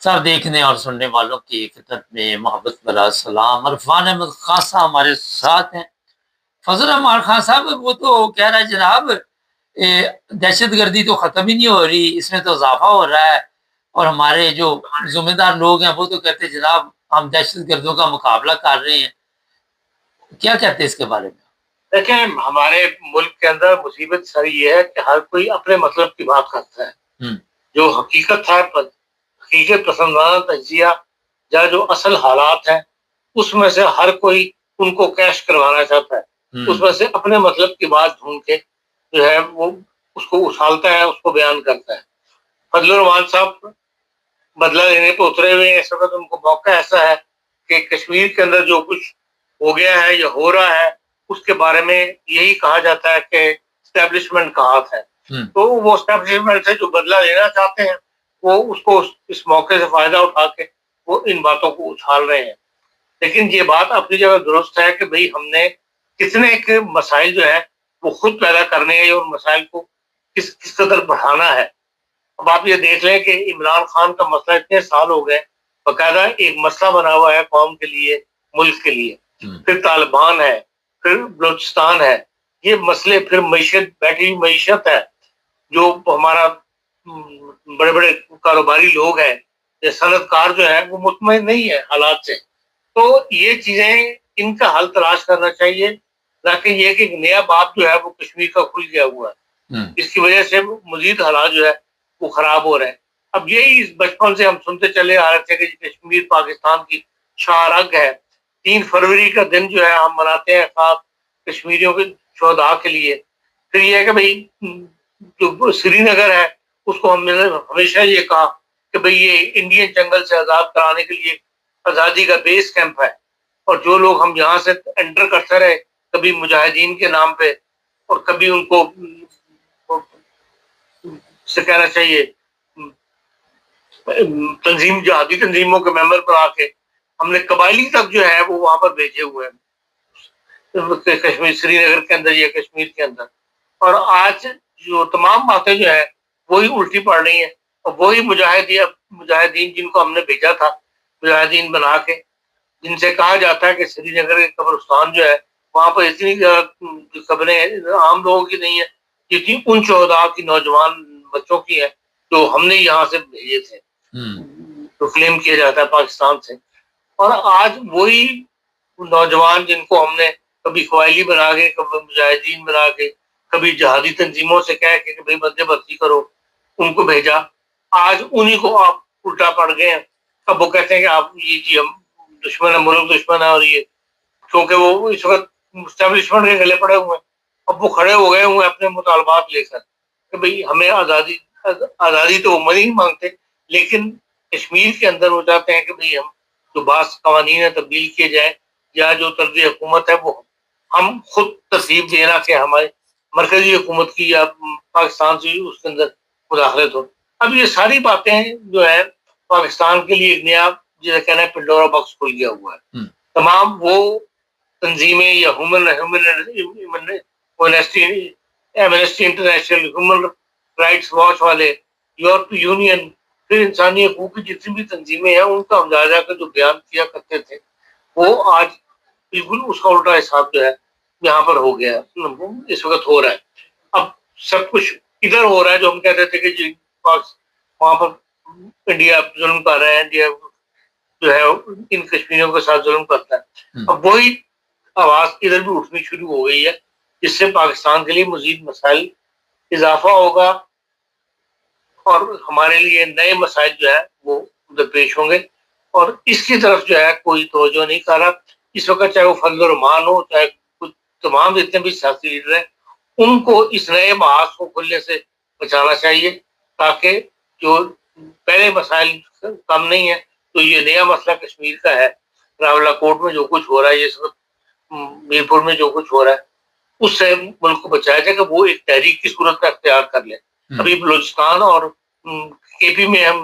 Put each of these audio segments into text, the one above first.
سب دیکھنے اور سننے والوں کی خدمت میں محبت بلا سلام. عرفان احمد خان صاحب ہمارے ساتھ ہیں. فضل الرحمان خان صاحب وہ تو کہہ رہا ہے جناب دہشت گردی تو ختم ہی نہیں ہو رہی، اس میں تو اضافہ ہو رہا ہے، اور ہمارے جو ذمہ دار لوگ ہیں وہ تو کہتے ہیں جناب ہم دہشت گردوں کا مقابلہ کر رہے ہیں. کیا کہتے ہیں اس کے بارے میں؟ دیکھیں، ہمارے ملک کے اندر مصیبت ساری یہ ہے کہ ہر کوئی اپنے مطلب کی بات کرتا ہے. جو حقیقت ہے، حقیقت پسندانہ تجزیہ یا جو اصل حالات ہیں اس میں سے ہر کوئی ان کو کیش کروانا چاہتا ہے. اس میں سے اپنے مطلب کی بات ڈھونڈ کے جو ہے وہ اس کو اچھالتا ہے، اس کو بیان کرتا ہے. فضل الرحمان صاحب بدلہ لینے پہ اترے ہوئے ہیں. اس وقت ان کو موقع ایسا ہے کہ کشمیر کے اندر جو کچھ ہو گیا ہے یا ہو رہا ہے اس کے بارے میں یہی کہا جاتا ہے کہ اسٹیبلشمنٹ کا ہاتھ ہے. تو وہ اسٹیبلشمنٹ سے جو بدلہ لینا چاہتے ہیں وہ اس کو اس موقع سے فائدہ اٹھا کے وہ ان باتوں کو اچھال رہے ہیں. لیکن یہ بات اپنی جگہ درست ہے کہ بھئی ہم نے کتنے کے مسائل جو ہے وہ خود پیدا کرنے ہیں اور مسائل کو کس قدر بڑھانا ہے. اب آپ یہ دیکھ لیں کہ عمران خان کا مسئلہ اتنے سال ہو گئے، باقاعدہ ایک مسئلہ بنا ہوا ہے قوم کے لیے، ملک کے لیے. پھر طالبان ہے، پھر بلوچستان ہے، یہ مسئلے، پھر معیشت، بیٹھی ہوئی معیشت ہے. جو ہمارا بڑے بڑے کاروباری لوگ ہیں یا صنعت کار جو ہے وہ مطمئن نہیں ہے حالات سے. تو یہ چیزیں ان کا حل تلاش کرنا چاہیے، نہ کہ یہ کہ ایک نیا باب جو ہے وہ کشمیر کا کھل گیا ہوا ہے. اس کی وجہ سے مزید حالات جو ہے وہ خراب ہو رہے ہیں. اب یہی بچپن سے ہم سنتے چلے آ رہے تھے کہ کشمیر پاکستان کی شاہ رگ ہے. 3 فروری کا دن جو ہے ہم مناتے ہیں خاص کشمیریوں کے شہداء کے لیے. پھر یہ ہے کہ بھئی جو سری نگر ہے اس کو ہم نے ہمیشہ یہ کہا کہ بھئی یہ انڈین جنگل سے آزاد کرانے کے لیے آزادی کا بیس کیمپ ہے. اور جو لوگ ہم یہاں سے انٹر کرتے رہے، کبھی مجاہدین کے نام پہ اور کبھی ان کو سے کہنا چاہیے تنظیم، جہادی تنظیموں کے ممبر پر آ کے ہم نے قبائلی تک جو ہے وہ وہاں پر بھیجے ہوئے ہیں کشمیر، سری نگر کے اندر یا کشمیر کے اندر. اور آج جو تمام باتیں جو ہے وہی الٹی پڑ رہی ہیں، اور وہی مجاہدین جن کو ہم نے بھیجا تھا مجاہدین بنا کے، جن سے کہا جاتا ہے کہ سری نگر کے قبرستان جو ہے وہاں پر اتنی قبریں عام لوگوں کی نہیں ہے جتنی ان شہداء کی، نوجوان بچوں کی ہے جو ہم نے یہاں سے بھیجے تھے، تو کلیم کیا جاتا ہے پاکستان سے. اور آج وہی نوجوان جن کو ہم نے کبھی قبائلی بنا کے، کبھی مجاہدین بنا کے، کبھی جہادی تنظیموں سے کہہ کے کہ بھئی بندے بھرتی کرو، ان کو بھیجا، آج انہی کو آپ الٹا پڑ گئے ہیں. اب وہ کہتے ہیں کہ آپ یہ جی ہم دشمن ہے، ملک دشمن ہے، اور یہ کیونکہ وہ اس وقت اسٹیبلشمنٹ کے گلے پڑے ہوئے ہیں. اب وہ کھڑے ہو گئے ہوئے ہیں اپنے مطالبات لے کر کہ بھئی ہمیں آزادی تو وہ نہیں مانگتے، لیکن کشمیر کے اندر وہ چاہتے ہیں کہ بھئی ہم جو بعض قوانین تبدیل کیے جائیں یا جو طرز حکومت ہے وہ ہم خود تصویب دینا کہ ہمارے مرکزی حکومت کی یا پاکستان سے اس کے اندر مداخلت ہو. اب یہ ساری باتیں جو ہے پاکستان کے لیے ایک نیا جسے کہنا ہے پنڈورا باکس کھل گیا ہوا ہے. تمام وہ تنظیمیں یا Amnesty international, human rights watch والے، یورپی یونین، پھر انسانی حقوق کی جتنی بھی تنظیمیں ہیں ان کا ہم جا جا کر جو بیان کیا کرتے تھے وہ آج بالکل اس کا الٹا حساب جو ہے یہاں پر ہو گیا، اس وقت ہو رہا ہے. اب سب کچھ ادھر ہو رہا ہے جو ہم کہتے تھے کہ جی وہاں پر انڈیا ظلم کر رہا ہے، انڈیا جو ہے ان کشمیریوں کے ساتھ ظلم کرتا ہے. اب وہی آواز ادھر بھی اٹھنی شروع ہو گئی ہے، جس سے پاکستان کے لیے مزید مسائل اضافہ ہوگا اور ہمارے لیے نئے مسائل جو ہے وہ درپیش ہوں گے. اور اس کی طرف جو ہے کوئی توجہ نہیں کر رہا اس وقت، چاہے وہ فضل الرحمان ہو، چاہے تمام جتنے بھی سیاسی لیڈر ہیں، ان کو اس نئے محاذ کو کھلنے سے بچانا چاہیے تاکہ جو پہلے مسائل کم نہیں ہے تو یہ نیا مسئلہ کشمیر کا ہے، راولہ کوٹ میں جو کچھ ہو رہا ہے، یہ میر پور میں جو کچھ ہو رہا ہے، اس سے ملک کو بچایا جائے کہ وہ ایک تحریک کی صورت کا اختیار کر لیں. ابھی بلوچستان اور کے پی میں ہم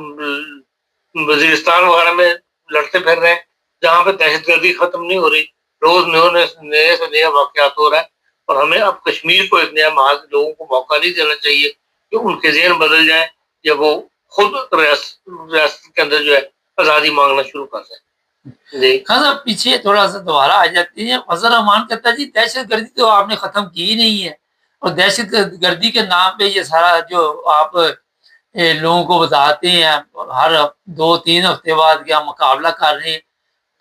وزیرستان وغیرہ میں لڑتے پھر رہے ہیں جہاں پہ دہشت گردی ختم نہیں ہو رہی، روز نئے سے نیا واقعات ہو رہا ہے. اور ہمیں اب کشمیر کو ایک نیا محاذ، لوگوں کو موقع نہیں دینا چاہیے کہ ان کے ذہن بدل جائیں یا وہ خود ریاست کے اندر جو ہے آزادی مانگنا شروع کر دیں. جی خان صاحب پیچھے تھوڑا سا دوبارہ آ جاتے ہیں. فضل الرحمان کہتا ہے جی دہشت گردی تو آپ نے ختم کی ہی نہیں ہے, اور دہشت گردی کے نام پہ یہ سارا جو آپ لوگوں کو بتاتے ہیں ہر 2-3 ہفتے بعد کیا مقابلہ کر رہے ہیں,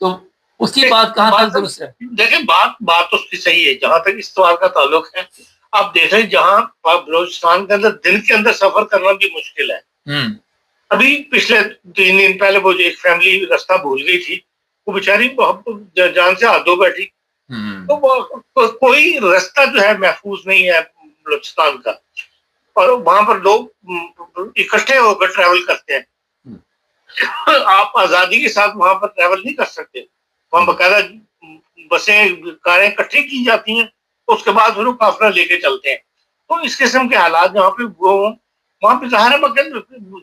تو اس کی بات کہاں تک درست ہے؟ دیکھیں بات تو اس کی صحیح ہے جہاں تک اس سوال کا تعلق ہے. آپ دیکھیں جہاں بلوچستان کے اندر دن کے اندر سفر کرنا بھی مشکل ہے. ابھی پچھلے 3 دن پہلے وہ ایک فیملی راستہ بھول گئی تھی, وہ بیچاری جان سے ہاتھ دھو بیٹھی. تو کوئی راستہ جو ہے محفوظ نہیں ہے بلوچستان کا, اور وہاں پر لوگ اکٹھے ہو کر ٹریول کرتے ہیں. آپ آزادی کے ساتھ وہاں پر ٹریول نہیں کر سکتے. وہاں باقاعدہ بسیں کاریں اکٹھی کی جاتی ہیں, اس کے بعد پھر وہ قافلہ لے کے چلتے ہیں. تو اس قسم کے حالات جہاں پہ وہاں پہ ظاہر ہے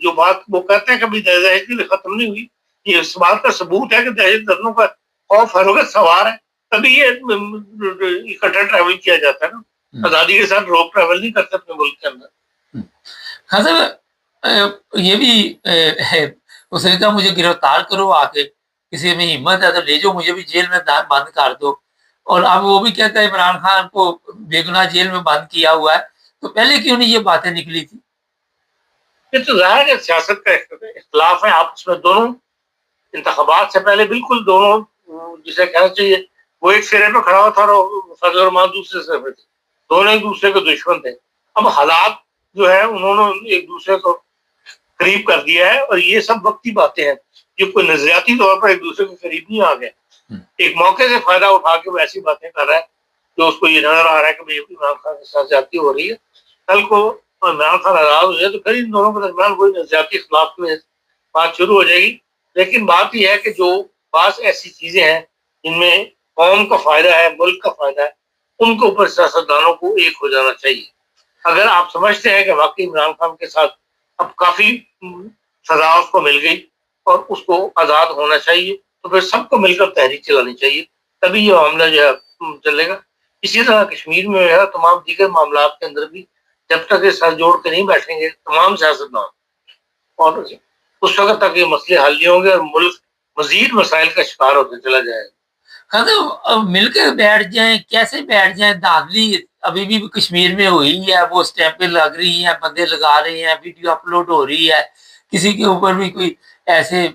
جو بات وہ کہتے ہیں کبھی دہشت گردی ختم نہیں ہوئی, یہ اس بات کا ثبوت ہے کہ دہشت گردوں کا خوف ہر وقت سوار ہے, تبھی یہ اکٹھا ٹریول کیا جاتا ہے نا. آزادی کے ساتھ لوگ ٹریول نہیں کرتے اپنے ملک کے اندر. خان صاحب یہ بھی اس نے کہا مجھے گرفتار کرو آ کے, کسی میں ہمت ہے تو لے جاؤ, مجھے بھی جیل میں بند کر دو. اور اب وہ بھی کہتا ہے عمران خان کو بے گناہ جیل میں بند کیا ہوا ہے, تو پہلے کیوں نہیں یہ باتیں نکلی تھی؟ یہ تو ظاہر ہے سیاست کا اختلاف ہے آپس میں. دونوں انتخابات سے پہلے بالکل دونوں جسے کہنا چاہیے وہ ایک سرے پہ کھڑا ہوا تھا اور فضل الرحمان دوسرے سرے پہ تھے. دونوں ایک دوسرے کے دشمن تھے. اب حالات جو ہے انہوں نے ایک دوسرے کو قریب کر دیا ہے, اور یہ سب وقتی باتیں ہیں. یہ کوئی نظریاتی طور پر ایک دوسرے کے قریب نہیں آ گئے. ایک موقع سے فائدہ اٹھا کے وہ ایسی باتیں کر رہا ہے جو اس کو یہ نظر آ رہا ہے کہ عمران خان کے ساتھ زیادتی ہو رہی ہے. کل کو عمران خان آزاد ہو جائے تو پھر ان دونوں کے درمیان کوئی نظریاتی اختلاف میں بات شروع ہو جائے گی. لیکن بات یہ ہے کہ جو بعض ایسی چیزیں ہیں جن میں قوم کا فائدہ ہے, ملک کا فائدہ ہے, ان کے اوپر سیاستدانوں کو ایک ہو جانا چاہیے. اگر آپ سمجھتے ہیں کہ واقعی عمران خان کے ساتھ اب کافی سزا اس کو مل گئی اور اس کو آزاد ہونا چاہیے, تو پھر سب کو مل کر تحریک چلانی چاہیے, تبھی یہ معاملہ جو ہے چلے گا. اسی طرح کشمیر میں ہے تمام دیگر معاملات کے اندر بھی جب تک یہ سر جوڑ کے نہیں بیٹھیں گے تمام سیاستدان, اور اس وقت تک یہ مسئلے حل نہیں ہوں گے اور ملک مزید مسائل کا شکار ہوتے چلا جائے گا. مل کے بیٹھ جائیں, کیسے بیٹھ جائیں؟ دھاندلی ابھی بھی کشمیر میں ہوئی ہے, وہ اسٹیمپیں لگ رہی ہیں, بندے لگا رہے ہیں, ویڈیو اپلوڈ ہو رہی ہے, کسی کے اوپر بھی کوئی ایسے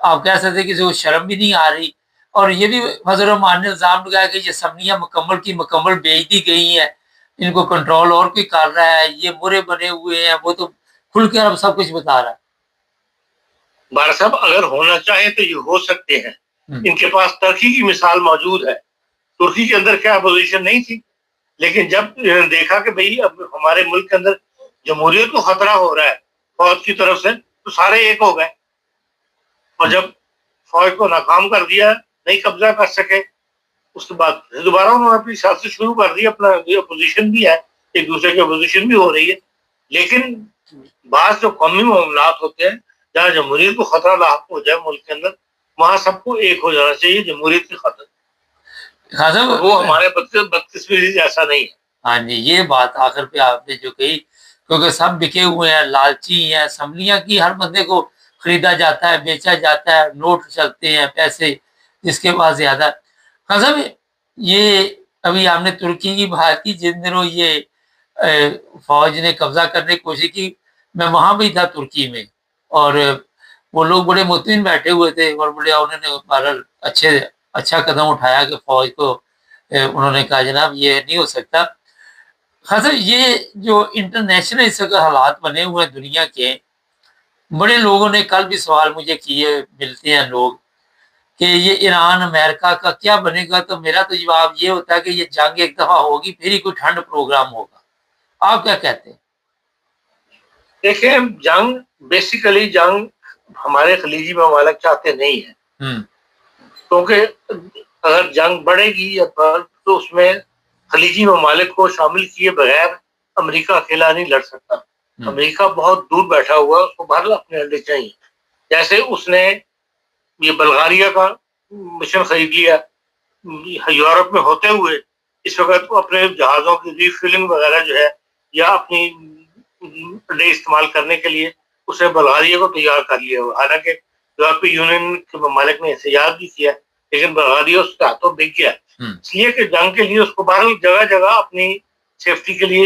آپ کہہ سکتے کسی کو شرم بھی نہیں آ رہی. اور یہ بھی فضل الرحمان نے الزام لگایا کہ یہ اسمبلیاں مکمل کی مکمل بیچ دی گئی ہیں, ان کو کنٹرول اور کوئی کر رہا ہے, یہ مرے بنے ہوئے ہیں, وہ تو کھل کر اب سب کچھ بتا رہا ہے. بارہ صاحب اگر ہونا چاہے تو یہ ہو سکتے ہیں. ان کے پاس ترکی کی مثال موجود ہے. ترکی کے اندر کیا اپوزیشن نہیں تھی, لیکن جب دیکھا کہ بھئی اب ہمارے ملک کے اندر جمہوریت کو خطرہ ہو رہا ہے فوج کی طرف سے, تو سارے ایک ہو گئے, اور جب فوج کو ناکام کر دیا, نہیں قبضہ کر سکے, اس کے بعد دوبارہ انہوں نے اپنی سیاست شروع کر دی. اپنا اپوزیشن بھی ہے, ایک دوسرے کی اپوزیشن بھی ہو رہی ہے, لیکن بعض جو قومی معاملات ہوتے ہیں جہاں جمہوریت کو خطرہ لاحق ہو جائے ملک کے اندر, وہاں سب کو ایک ہو جانا چاہیے جمہوریت کی خاطر. وہ ہمارے بدقسمتی جیسا نہیں ہے. ہاں جی, یہ بات آخر پہ آپ نے جو کہی, کیونکہ سب بکے ہوئے ہیں, لالچی ہیں, اسمبلیاں کی ہر بندے کو خریدا جاتا ہے, بیچا جاتا ہے, نوٹ چلتے ہیں, پیسے جس کے پاس زیادہ. صاحب یہ ابھی آپ نے ترکی کی بات کی, جن دنوں یہ فوج نے قبضہ کرنے کی کوشش کی, میں وہاں بھی تھا ترکی میں, اور وہ لوگ بڑے مطمئن بیٹھے ہوئے تھے, اور بڑے انہوں نے بہرحال اچھا قدم اٹھایا کہ فوج کو انہوں نے کہا جناب یہ نہیں ہو سکتا. خاصا یہ جو انٹرنیشنل اس وقت حالات بنے ہوئے ہیں دنیا کے, بڑے لوگوں نے کل بھی سوال مجھے کیے, ملتے ہیں لوگ کہ یہ ایران امریکہ کا کیا بنے گا, تو میرا تو جواب یہ ہوتا ہے کہ یہ جنگ ایک دفعہ ہوگی پھر ہی کوئی ٹھنڈ پروگرام ہوگا. آپ کیا کہتے ہیں؟ دیکھیں جنگ بیسیکلی جنگ ہمارے خلیجی ممالک چاہتے نہیں ہیں, کیونکہ اگر جنگ بڑھے گی یا تو اس میں خلیجی ممالک کو شامل کیے بغیر امریکہ اکیلا نہیں لڑ سکتا. امریکہ بہت دور بیٹھا ہوا, اس کو بہرحال اپنے اڈے چاہیے. جیسے اس نے یہ بلغاریہ کا مشن خرید لیا, یورپ میں ہوتے ہوئے اس وقت وہ اپنے جہازوں کی ری فلنگ وغیرہ جو ہے یا اپنی اڈے استعمال کرنے کے لیے اسے بلغاریہ کو تیار کر لیا ہوا، حالانکہ یورپی یونین کے ممالک نے احتجاج بھی کیا لیکن بلغاریہ اس کے ہاتھوں بک گیا، اس لیے کہ جنگ کے لیے اس کو بہرحال جگہ جگہ اپنی سیفٹی کے لیے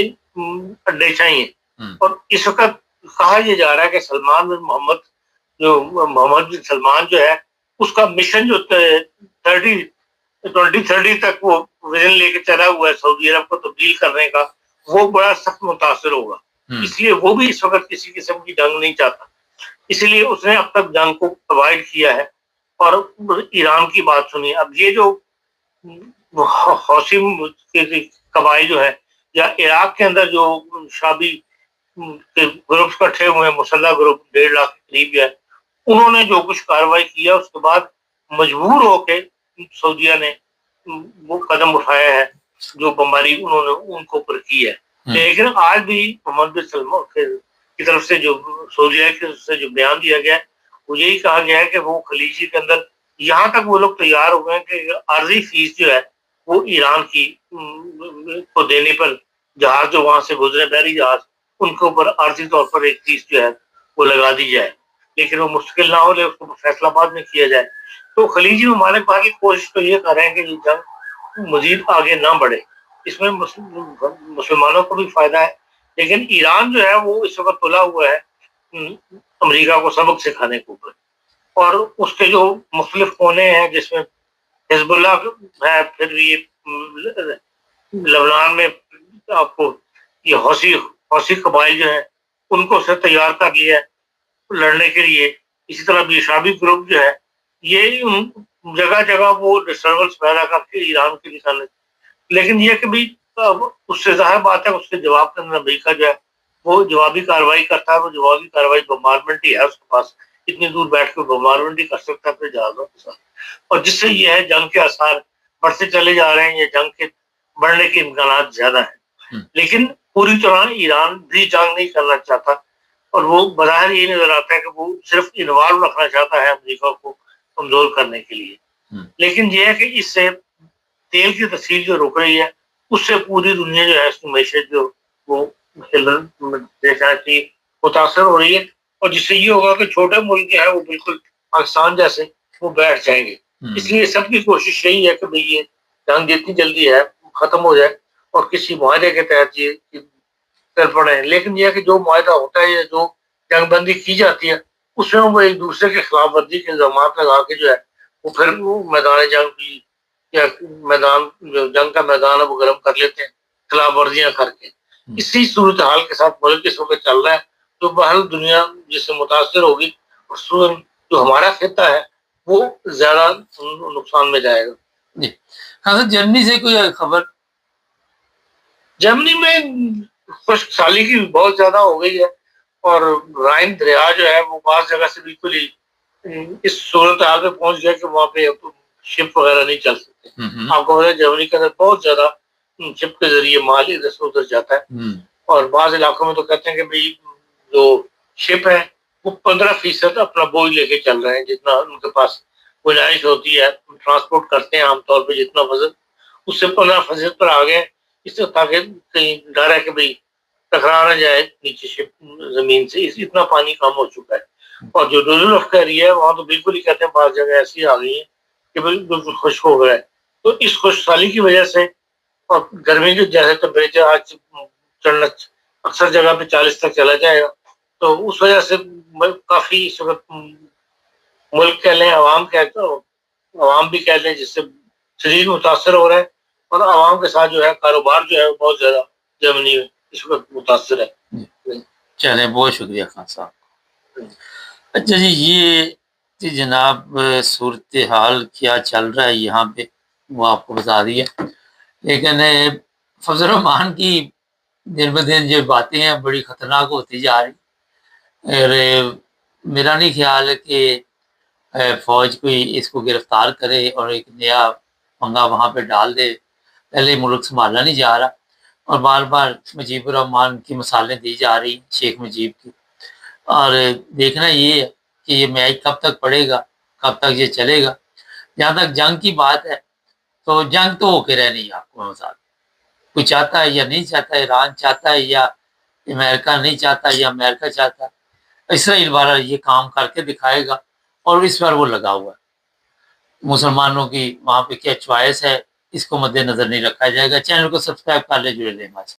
اڈے چاہیے۔ اور اس وقت کہا یہ جا رہا ہے کہ سلمان بن محمد محمد بن سلمان جو ہے اس کا مشن جو 2030 تک وہ وزن لے کے چلا ہوا ہے سعودی عرب کو تبدیل کرنے کا، وہ بڑا سخت متاثر ہوگا، اس لیے وہ بھی اس وقت کسی قسم کی جنگ نہیں چاہتا، اس لیے اس نے اب تک جنگ کو اوائڈ کیا ہے اور ایران کی بات سنی۔ اب یہ جو حوثی قبائل جو ہے یا عراق کے اندر جو شابی گروپس کٹھے ہوئے ہیں، مسلح گروپ 1.5 لاکھ کے قریب ہے، انہوں نے جو کچھ کارروائی کیا اس کے بعد مجبور ہو کے سعودیہ نے وہ قدم اٹھایا ہے جو بمباری انہوں نے ان کو اوپر کی ہے۔ لیکن آج بھی محمد بن سلمان کی طرف سے جو سعودیہ کی طرف سے جو بیان دیا گیا ہے وہ یہی کہا گیا ہے کہ وہ خلیجی کے اندر یہاں تک وہ لوگ تیار ہو گئے کہ عارضی فیس جو ہے وہ ایران کی کو دینے پر جہاز جو وہاں سے گزرے بحری جہاز ان کے اوپر عارضی طور پر ایک فیس جو ہے وہ لگا دی جائے، لیکن وہ مشکل نہ ہو لے، اس کو فیصلہ باد میں کیا جائے۔ تو خلیجی ممالک باقی کوشش تو یہ کر رہے ہیں کہ یہ جنگ مزید آگے نہ بڑھے، اس میں مسلمانوں کو بھی فائدہ ہے، لیکن ایران جو ہے وہ اس وقت تلا ہوا ہے امریکہ کو سبق سکھانے کے اوپر، اور اس کے جو مختلف کونے ہیں جس میں حزب اللہ ہے، پھر یہ لبنان میں آپ کو یہ حوثی قبائل جو ہیں ان کو سے تیار کر لیا ہے لڑنے کے لیے، اسی طرح بھی شابی گروپ جو ہے یہ جگہ جگہ وہ ڈسٹربنس پیدا کر کے ایران کے نکالنے، لیکن یہ کہ بھی اس سے ظاہر بات ہے اس کے جواب کے اندر امریکہ جو ہے وہ جوابی کارروائی کرتا ہے، وہ جوابی کارروائی بمبارمنٹ ہی ہے، اس کے پاس اتنی دور بیٹھ کے بمبارمنٹ ہی کر سکتا ہے اپنے جہازوں کے ساتھ، اور جس سے یہ ہے جنگ کے آثار بڑھتے چلے جا رہے ہیں، یہ جنگ کے بڑھنے کے امکانات زیادہ ہیں، لیکن پوری طرح ایران بھی جنگ نہیں کرنا چاہتا، اور وہ بظاہر یہ نظر آتا ہے کہ وہ صرف انوالو رکھنا چاہتا ہے امریکہ کو کمزور کرنے کے لیے، لیکن یہ ہے کہ اس سے تیل کی تسہیل جو رک رہی ہے اس سے پوری دنیا جو ہے اس کی معیشت جو وہ متاثر ہو رہی ہے، اور جس سے یہ ہوگا کہ چھوٹے ملک جو ہے وہ بالکل پاکستان جیسے وہ بیٹھ جائیں گے، اس لیے سب کی کوشش یہی ہے کہ بھئی یہ جنگ جتنی جلدی ہے ختم ہو جائے اور کسی معاہدے کے تحت یہ چل پڑے، لیکن یہ کہ جو معاہدہ ہوتا ہے یا جو جنگ بندی کی جاتی ہے اس میں وہ ایک دوسرے کے خلاف ورزی کے الزامات لگا کے جو ہے وہ پھر وہ میدان جنگ کی یا میدان جو جنگ کا میدان ہے وہ گرم کر لیتے ہیں خلاف ورزیاں کر کے۔ اسی صورتحال کے ساتھ ملک اس وقت چل رہا ہے، جو بہرحال دنیا جس سے متاثر ہوگی، خصوصاً جو ہمارا خطہ ہے وہ زیادہ نقصان میں جائے گا۔ جی ہاں سر، جرمنی سے کوئی خبر؟ جرمنی میں خشک سالی کی بہت زیادہ ہو گئی ہے، اور رائن دریا جو ہے وہ بعض جگہ سے بالکل ہی اس صورتحال پہ پہنچ گیا کہ وہاں پہ شپ وغیرہ نہیں چل سکتے۔ آپ کو پتا ہے جرمنی کے اندر بہت زیادہ شپ کے ذریعے مال ادھر سے ادھر جاتا ہے، اور بعض علاقوں میں تو کہتے ہیں کہ بھئی جو شپ ہے وہ 15% اپنا بوجھ لے کے چل رہے ہیں، جتنا ان کے پاس گنجائش ہوتی ہے ٹرانسپورٹ کرتے ہیں عام طور پہ جتنا وزن اس سے 15% پر آ گئے، اس سے تاکہ کہیں ڈر ہے کہ بھئی ٹکرا نہ جائے نیچے شپ زمین سے، اتنا پانی کم ہو چکا ہے۔ اور جو ڈوزل آف ایریا ہے وہاں تو بالکل ہی کہتے ہیں بعض جگہ ایسی آ گئی ہیں کہ بالکل خشک ہو گیا ہے، تو اس خشک سالی کی وجہ سے اور گرمی کے جیسے ٹیمپریچر آج چڑھنا اکثر جگہ پہ 40 تک چلا جائے گا، تو اس وجہ سے کافی اس وقت ملک کہہ لیں عوام بھی کہہ لیں جس سے شدید متاثر ہو رہا ہے، اور عوام کے ساتھ جو ہے کاروبار جو ہے بہت زیادہ جرمنی میں اس وقت متاثر ہے۔ چلیں بہت شکریہ خان صاحب۔ اچھا جی، یہ جی جناب صورتحال کیا چل رہا ہے یہاں پہ وہ آپ کو بتا دیا، لیکن فضل الرحمان کی دن بدن جو باتیں ہیں بڑی خطرناک ہوتی جا رہی، اور میرا نہیں خیال ہے کہ فوج کوئی اس کو گرفتار کرے اور ایک نیا پنگا وہاں پہ ڈال دے، پہلے ملک سنبھالا نہیں جا رہا، اور بار بار مجیب الرحمان کی مثالیں دی جا رہی شیخ مجیب کی، اور دیکھنا یہ ہے کہ یہ میچ کب تک پڑے گا، کب تک یہ چلے گا۔ جہاں تک جنگ کی بات ہے تو جنگ تو ہو کے رہنی ہے، آپ کو بتا دیں کوئی چاہتا ہے یا نہیں چاہتا، ایران چاہتا ہے یا امریکہ نہیں چاہتا یا امریکہ چاہتا ہے، اسرائیل بارہ یہ کام کر کے دکھائے گا اور اس پر وہ لگا ہوا ہے۔ مسلمانوں کی وہاں پہ کیا چوائس ہے اس کو مد نظر نہیں رکھا جائے گا۔ چینل کو سبسکرائب کر لے، جڑے رہیں ہمارے ساتھ۔